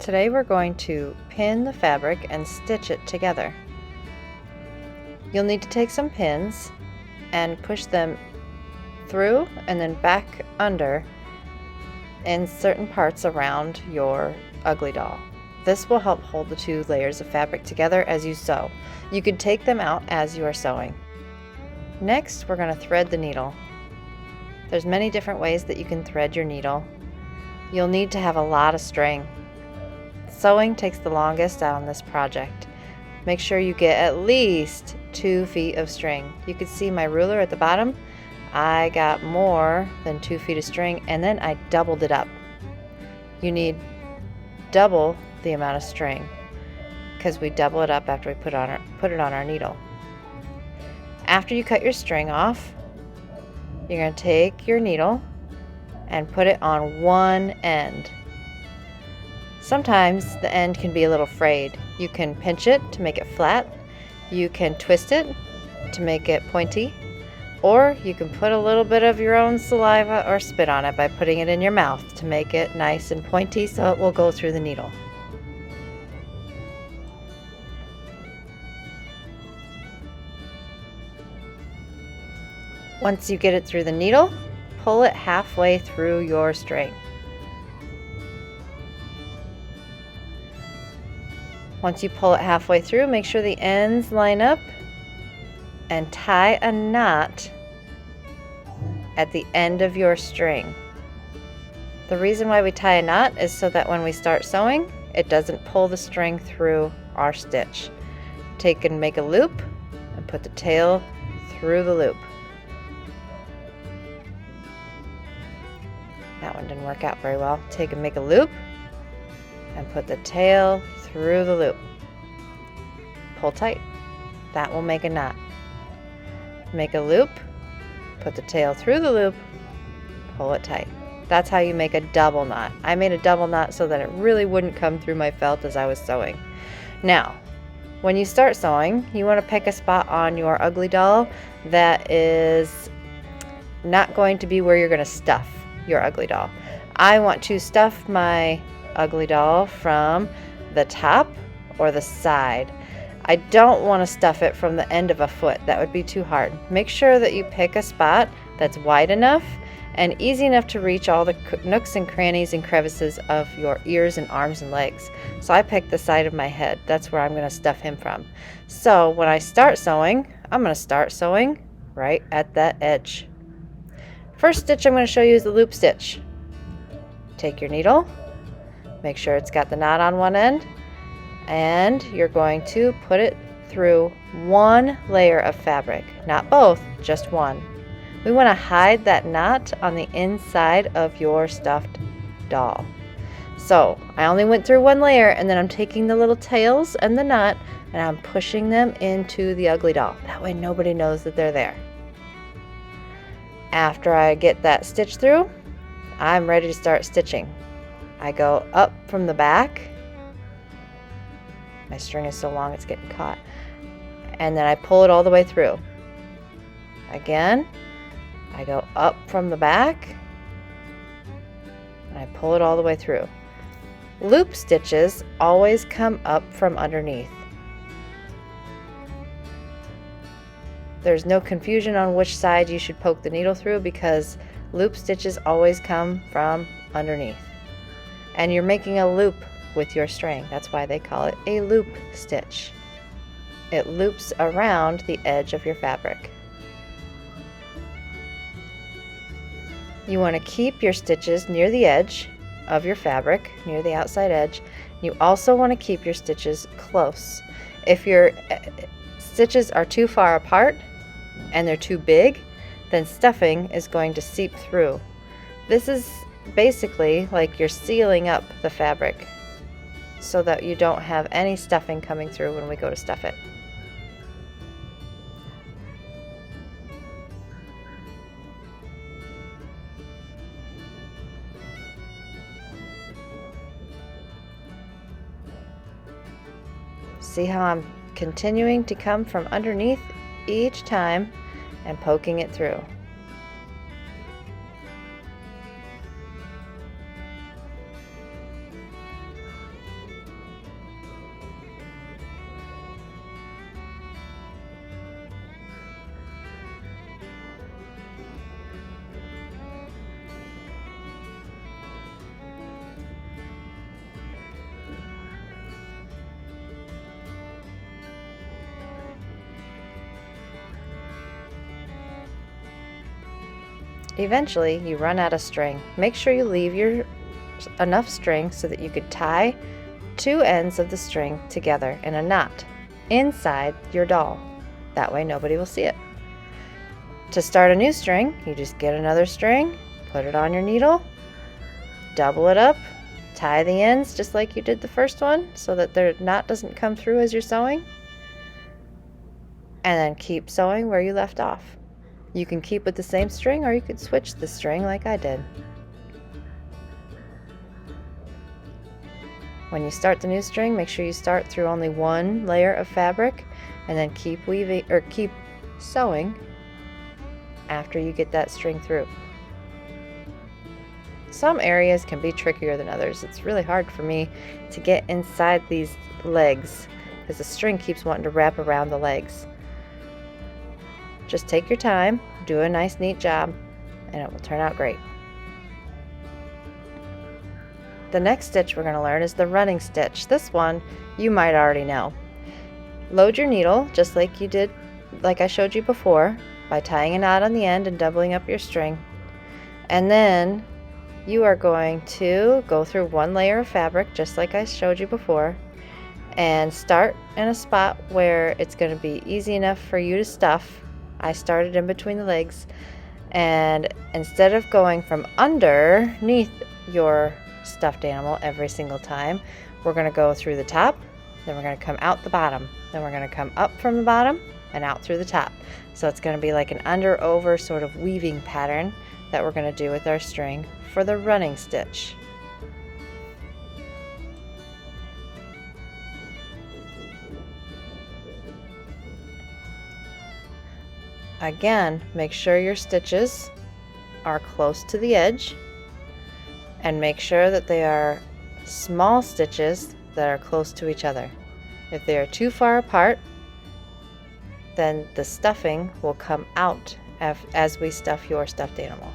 Today we're going to pin the fabric and stitch it together. You'll need to take some pins and push them through and then back under in certain parts around your ugly doll. This will help hold the two layers of fabric together as you sew. You can take them out as you are sewing. Next, we're going to thread the needle. There's many different ways that you can thread your needle. You'll need to have a lot of string. Sewing takes the longest on this project. Make sure you get at least 2 feet of string. You can see my ruler at the bottom. I got more than 2 feet of string, and then I doubled it up. You need double the amount of string because we double it up after we put it on our needle. After you cut your string off, you're going to take your needle and put it on one end. Sometimes the end can be a little frayed. You can pinch it to make it flat, you can twist it to make it pointy, or you can put a little bit of your own saliva or spit on it by putting it in your mouth to make it nice and pointy so it will go through the needle. Once you get it through the needle, pull it halfway through your string. Once you pull it halfway through, make sure the ends line up and tie a knot at the end of your string. The reason why we tie a knot is so that when we start sewing, it doesn't pull the string through our stitch. Take and make a loop and put the tail through the loop. That one didn't work out very well. Take and make a loop and put the tail through the loop. Pull tight. That will make a knot. Make a loop, put the tail through the loop, pull it tight. That's how you make a double knot. I made a double knot so that it really wouldn't come through my felt as I was sewing. Now, when you start sewing, you want to pick a spot on your ugly doll that is not going to be where you're going to stuff your ugly doll. I want to stuff my ugly doll from the top or the side. I don't want to stuff it from the end of a foot. That would be too hard. Make sure that you pick a spot that's wide enough and easy enough to reach all the nooks and crannies and crevices of your ears and arms and legs. So I picked the side of my head. That's where I'm going to stuff him from. So when I start sewing, I'm going to start sewing right at that edge. First stitch I'm going to show you is the loop stitch. Take your needle, make sure it's got the knot on one end, and you're going to put it through one layer of fabric, not both, just one. We want to hide that knot on the inside of your stuffed doll. So I only went through one layer, and then I'm taking the little tails and the knot and I'm pushing them into the ugly doll. That way nobody knows that they're there. After I get that stitch through, I'm ready to start stitching. I go up from the back. My string is so long it's getting caught. And then I pull it all the way through. Again, I go up from the back and I pull it all the way through. Loop stitches always come up from underneath. There's no confusion on which side you should poke the needle through because loop stitches always come from underneath. And you're making a loop with your string. That's why they call it a loop stitch. It loops around the edge of your fabric. You want to keep your stitches near the edge of your fabric, near the outside edge. You also want to keep your stitches close. If your stitches are too far apart and they're too big, then stuffing is going to seep through. This is basically like you're sealing up the fabric so that you don't have any stuffing coming through when we go to stuff it. See how I'm continuing to come from underneath each time and poking it through. Eventually, you run out of string. Make sure you leave enough string so that you could tie two ends of the string together in a knot inside your doll. That way nobody will see it. To start a new string, you just get another string, put it on your needle, double it up, tie the ends just like you did the first one so that the knot doesn't come through as you're sewing, and then keep sewing where you left off. You can keep with the same string or you could switch the string like I did. When you start the new string, make sure you start through only one layer of fabric and then keep weaving or keep sewing after you get that string through. Some areas can be trickier than others. It's really hard for me to get inside these legs because the string keeps wanting to wrap around the legs. Just take your time, do a nice neat job, and it will turn out great. The next stitch we're going to learn is the running stitch. This one you might already know. Load your needle just like you did, like I showed you before, by tying a knot on the end and doubling up your string. And then you are going to go through one layer of fabric just like I showed you before and start in a spot where it's going to be easy enough for you to stuff. I started in between the legs, and instead of going from underneath your stuffed animal every single time, we're going to go through the top, then we're going to come out the bottom, then we're going to come up from the bottom and out through the top. So it's going to be like an under over sort of weaving pattern that we're going to do with our string for the running stitch. Again, make sure your stitches are close to the edge and make sure that they are small stitches that are close to each other. If they are too far apart, then the stuffing will come out as we stuff your stuffed animal.